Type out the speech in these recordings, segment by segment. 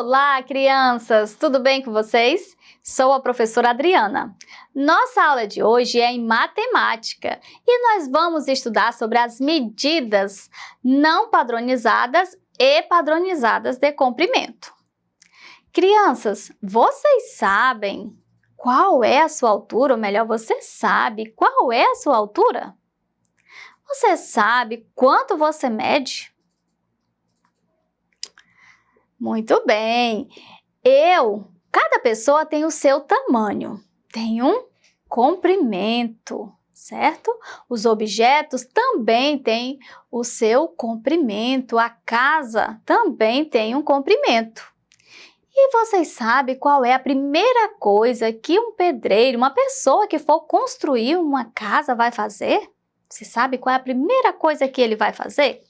Olá, crianças! Tudo bem com vocês? Sou a professora Adriana. Nossa aula de hoje é em matemática e nós vamos estudar sobre as medidas não padronizadas e padronizadas de comprimento. Crianças, vocês sabem qual é a sua altura? Ou melhor, você sabe qual é a sua altura? Você sabe quanto você mede? Muito bem! Cada pessoa tem o seu tamanho, tem um comprimento, certo? Os objetos também têm o seu comprimento, a casa também tem um comprimento. E vocês sabem qual é a primeira coisa que um pedreiro, uma pessoa que for construir uma casa vai fazer? Você sabe qual é a primeira coisa que ele vai fazer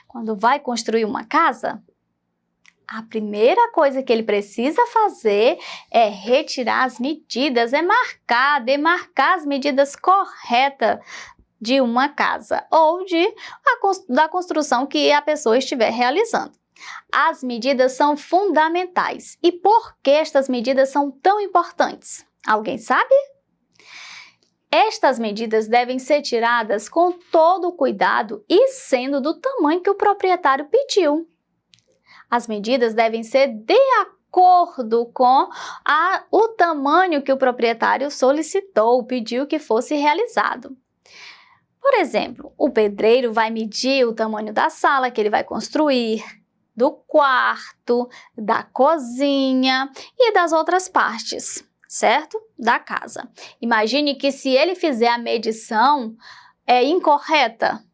quando vai construir uma casa? A primeira coisa que ele precisa fazer é retirar as medidas, demarcar as medidas corretas de uma casa ou da construção que a pessoa estiver realizando. As medidas são fundamentais. E por que estas medidas são tão importantes? Alguém sabe? Estas medidas devem ser tiradas com todo o cuidado e sendo do tamanho que o proprietário pediu. As medidas devem ser de acordo com o tamanho que o proprietário solicitou, pediu que fosse realizado. Por exemplo, o pedreiro vai medir o tamanho da sala que ele vai construir, do quarto, da cozinha e das outras partes, certo? Da casa. Imagine que se ele fizer a medição incorreta,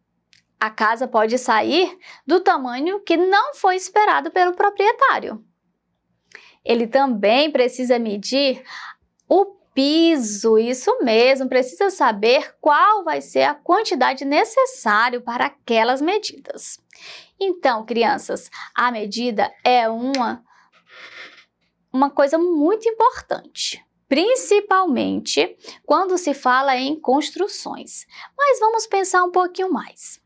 a casa pode sair do tamanho que não foi esperado pelo proprietário. Ele também precisa medir o piso, isso mesmo, precisa saber qual vai ser a quantidade necessária para aquelas medidas. Então, crianças, a medida é uma coisa muito importante, principalmente quando se fala em construções. Mas vamos pensar um pouquinho mais.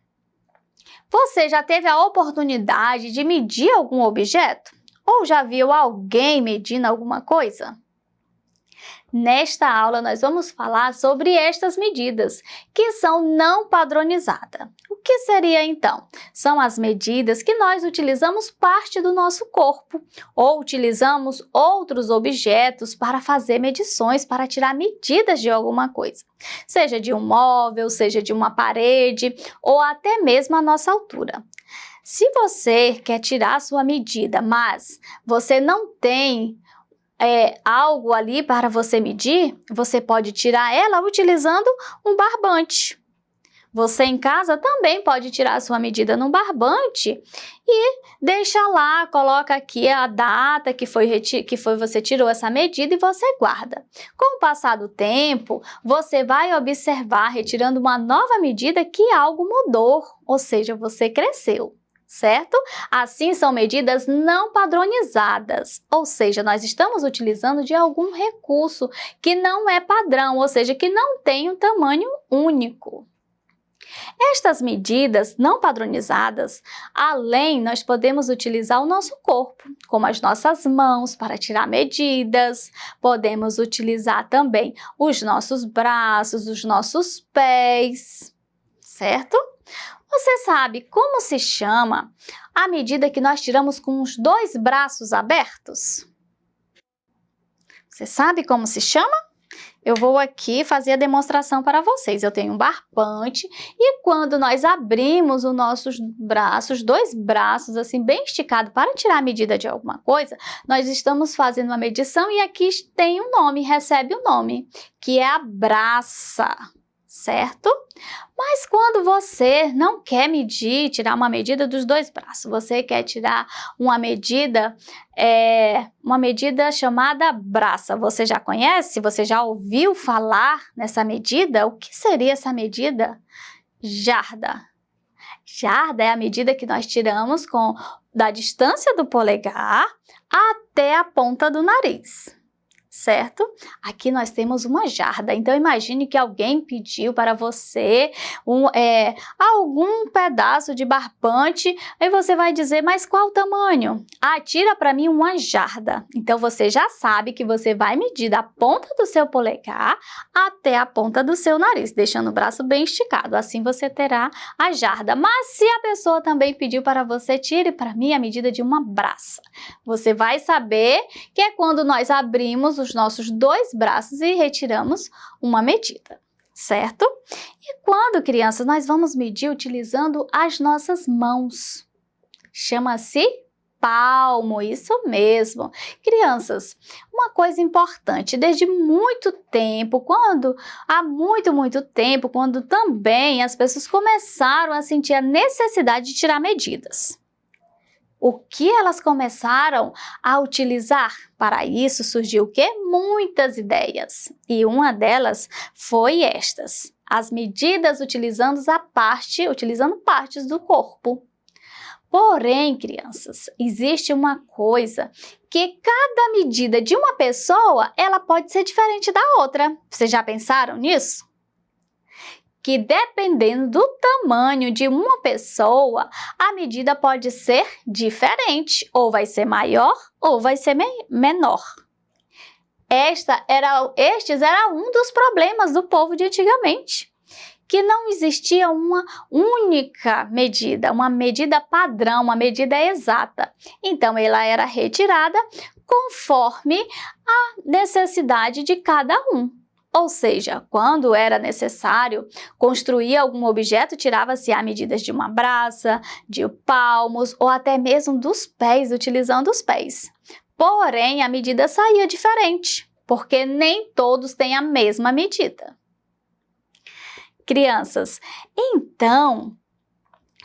Você já teve a oportunidade de medir algum objeto? Ou já viu alguém medindo alguma coisa? Nesta aula, nós vamos falar sobre estas medidas, que são não padronizadas. O que seria então? São as medidas que nós utilizamos parte do nosso corpo, ou utilizamos outros objetos para fazer medições, para tirar medidas de alguma coisa. Seja de um móvel, seja de uma parede, ou até mesmo a nossa altura. Se você quer tirar a sua medida, mas você não tem algo ali para você medir, você pode tirar ela utilizando um barbante. Você em casa também pode tirar a sua medida num barbante e deixa lá, coloca aqui a data que você tirou essa medida e você guarda. Com o passar do tempo, você vai observar, retirando uma nova medida, que algo mudou, ou seja, você cresceu. Certo? Assim são medidas não padronizadas, ou seja, nós estamos utilizando de algum recurso que não é padrão, ou seja, que não tem um tamanho único. Estas medidas não padronizadas, nós podemos utilizar o nosso corpo, como as nossas mãos para tirar medidas, podemos utilizar também os nossos braços, os nossos pés, certo? Você sabe como se chama a medida que nós tiramos com os dois braços abertos? Você sabe como se chama? Eu vou aqui fazer a demonstração para vocês. Eu tenho um barbante e quando nós abrimos os nossos braços, dois braços assim bem esticados para tirar a medida de alguma coisa, nós estamos fazendo uma medição e aqui tem um nome, recebe um nome, que é a braça. Certo? Mas quando você não quer tirar uma medida dos dois braços, você quer tirar uma medida chamada braça. Você já conhece? Você já ouviu falar nessa medida? O que seria essa medida? Jarda. Jarda é a medida que nós tiramos da distância do polegar até a ponta do nariz. certo? Aqui nós temos uma jarda, então imagine que alguém pediu para você algum pedaço de barbante, aí você vai dizer, mas qual o tamanho? Ah, tira para mim uma jarda. Então você já sabe que você vai medir da ponta do seu polegar até a ponta do seu nariz, deixando o braço bem esticado, assim você terá a jarda. Mas se a pessoa também pediu para você, tire para mim a medida de uma braça, você vai saber que é quando nós abrimos os nossos dois braços e retiramos uma medida, certo? E quando, crianças, nós vamos medir utilizando as nossas mãos. Chama-se palmo, isso mesmo. Crianças, uma coisa importante, desde muito tempo, há muito tempo, quando também as pessoas começaram a sentir a necessidade de tirar medidas. O que elas começaram a utilizar? Para isso surgiu o quê? Muitas ideias. E uma delas foi estas: as medidas utilizando partes do corpo. Porém, crianças, existe uma coisa que cada medida de uma pessoa, ela pode ser diferente da outra. Vocês já pensaram nisso? Que dependendo do tamanho de uma pessoa, a medida pode ser diferente, ou vai ser maior ou vai ser menor. Estes era um dos problemas do povo de antigamente, que não existia uma única medida, uma medida padrão, uma medida exata. Então, ela era retirada conforme a necessidade de cada um. Ou seja, quando era necessário construir algum objeto, tirava-se a medidas de uma braça, de palmos ou até mesmo dos pés, utilizando os pés. Porém, a medida saía diferente, porque nem todos têm a mesma medida. Crianças, então,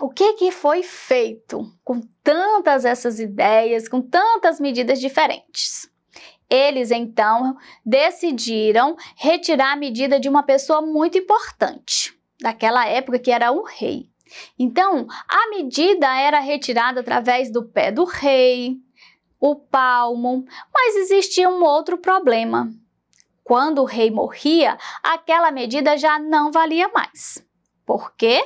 o que foi feito com tantas essas ideias, com tantas medidas diferentes? Eles, então, decidiram retirar a medida de uma pessoa muito importante, daquela época que era o rei. Então, a medida era retirada através do pé do rei, o palmo, mas existia um outro problema. Quando o rei morria, aquela medida já não valia mais. Por quê?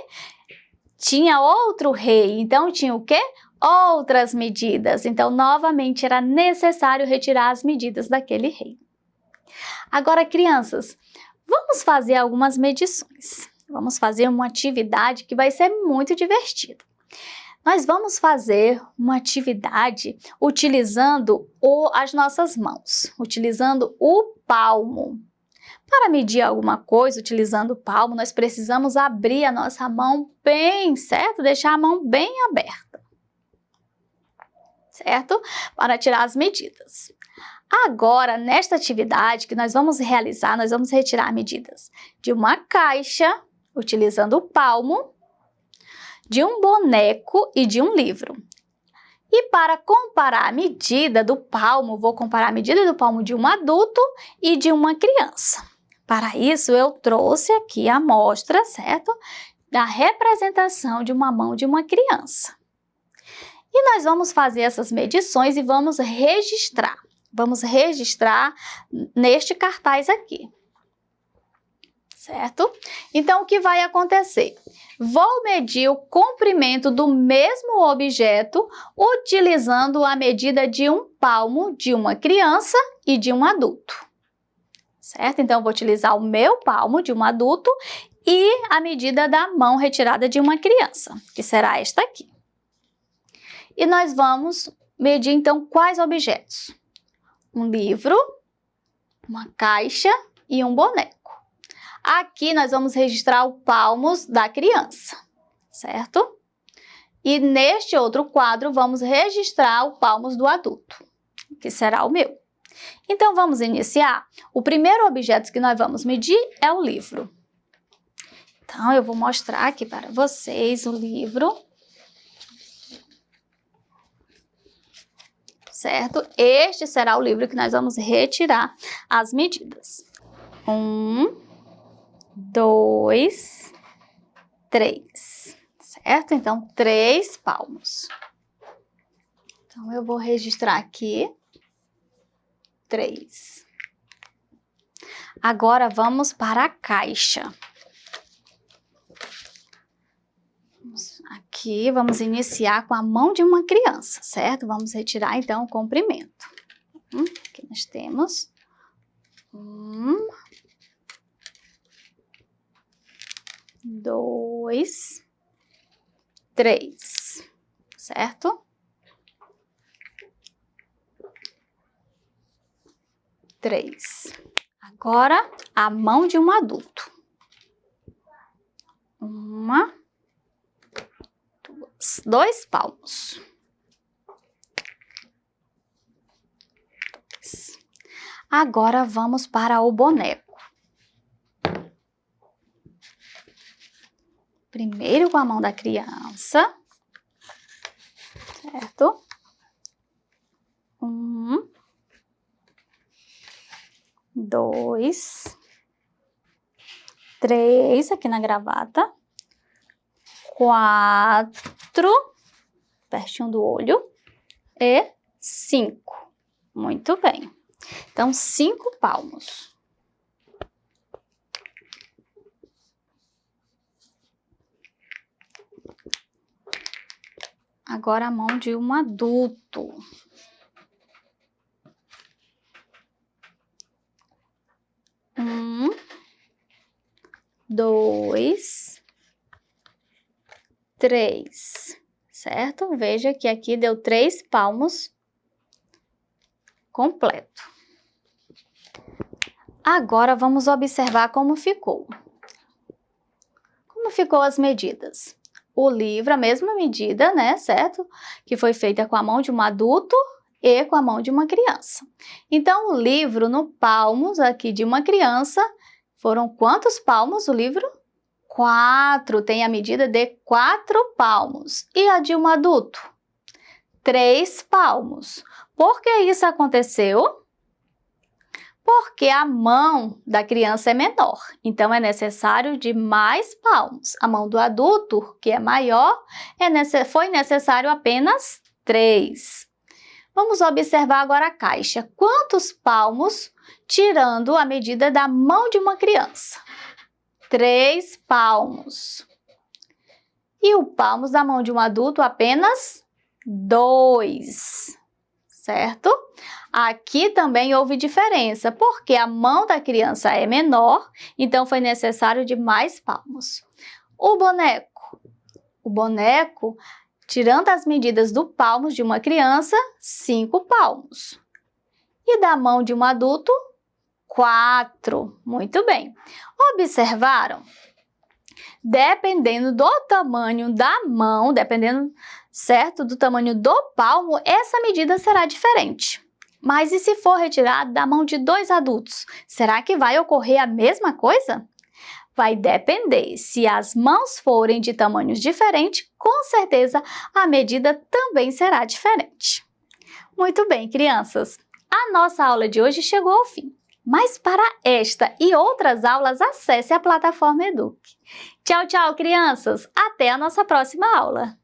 Tinha outro rei, então tinha o quê? Outras medidas. Então, novamente, era necessário retirar as medidas daquele rei. Agora, crianças, vamos fazer algumas medições. Vamos fazer uma atividade que vai ser muito divertida. Nós vamos fazer uma atividade utilizando as nossas mãos, utilizando o palmo. Para medir alguma coisa utilizando o palmo, nós precisamos abrir a nossa mão bem, certo? Deixar a mão bem aberta, certo? Para tirar as medidas. Agora, nesta atividade que nós vamos realizar, nós vamos retirar medidas de uma caixa, utilizando o palmo, de um boneco e de um livro. E para comparar a medida do palmo, vou comparar a medida do palmo de um adulto e de uma criança. Para isso, eu trouxe aqui a amostra, certo? Da representação de uma mão de uma criança. E nós vamos fazer essas medições e vamos registrar. Vamos registrar neste cartaz aqui, certo? Então, o que vai acontecer? Vou medir o comprimento do mesmo objeto utilizando a medida de um palmo de uma criança e de um adulto, certo? Então, vou utilizar o meu palmo de um adulto e a medida da mão retirada de uma criança, que será esta aqui. E nós vamos medir, então, quais objetos? Um livro, uma caixa e um boneco. Aqui nós vamos registrar o palmos da criança, certo? E neste outro quadro vamos registrar o palmos do adulto, que será o meu. Então vamos iniciar. O primeiro objeto que nós vamos medir é o livro. Então eu vou mostrar aqui para vocês o livro. Certo? Este será o livro que nós vamos retirar as medidas. 1, 2, 3, certo? Então, 3 palmos. Então, eu vou registrar aqui 3. Agora vamos para a caixa. Aqui vamos iniciar com a mão de uma criança, certo? Vamos retirar então o comprimento. Aqui nós temos 1, 2, 3, certo? 3. Agora, a mão de um adulto. 1, 2 palmos. Agora vamos para o boneco. Primeiro com a mão da criança, certo? 1, 2, 3 aqui na gravata, 4, pertinho do olho, e 5. Muito bem. Então, 5 palmos. Agora a mão de um adulto. 1, 2, 3, certo? Veja que aqui deu 3 palmos completo. Agora vamos observar como ficou. Como ficou as medidas? O livro, a mesma medida, né, certo? Que foi feita com a mão de um adulto e com a mão de uma criança. Então, o livro no palmos aqui de uma criança, foram quantos palmos o livro? 4, tem a medida de 4 palmos. E a de um adulto? 3 palmos. Por que isso aconteceu? Porque a mão da criança é menor, então é necessário de mais palmos. A mão do adulto, que é maior, foi necessário apenas 3. Vamos observar agora a caixa. Quantos palmos, tirando a medida da mão de uma criança? 3 palmos. E o palmos da mão de um adulto apenas 2, certo? Aqui também houve diferença, porque a mão da criança é menor, então foi necessário de mais palmos. O boneco, tirando as medidas do palmos de uma criança, 5 palmos. E da mão de um adulto, 4. Muito bem. Observaram? Dependendo do tamanho da mão, dependendo, certo, do tamanho do palmo, essa medida será diferente. Mas e se for retirado da mão de 2 adultos? Será que vai ocorrer a mesma coisa? Vai depender. Se as mãos forem de tamanhos diferentes, com certeza a medida também será diferente. Muito bem, crianças. A nossa aula de hoje chegou ao fim. Mas para esta e outras aulas, acesse a plataforma Eduque. Tchau, tchau, crianças! Até a nossa próxima aula!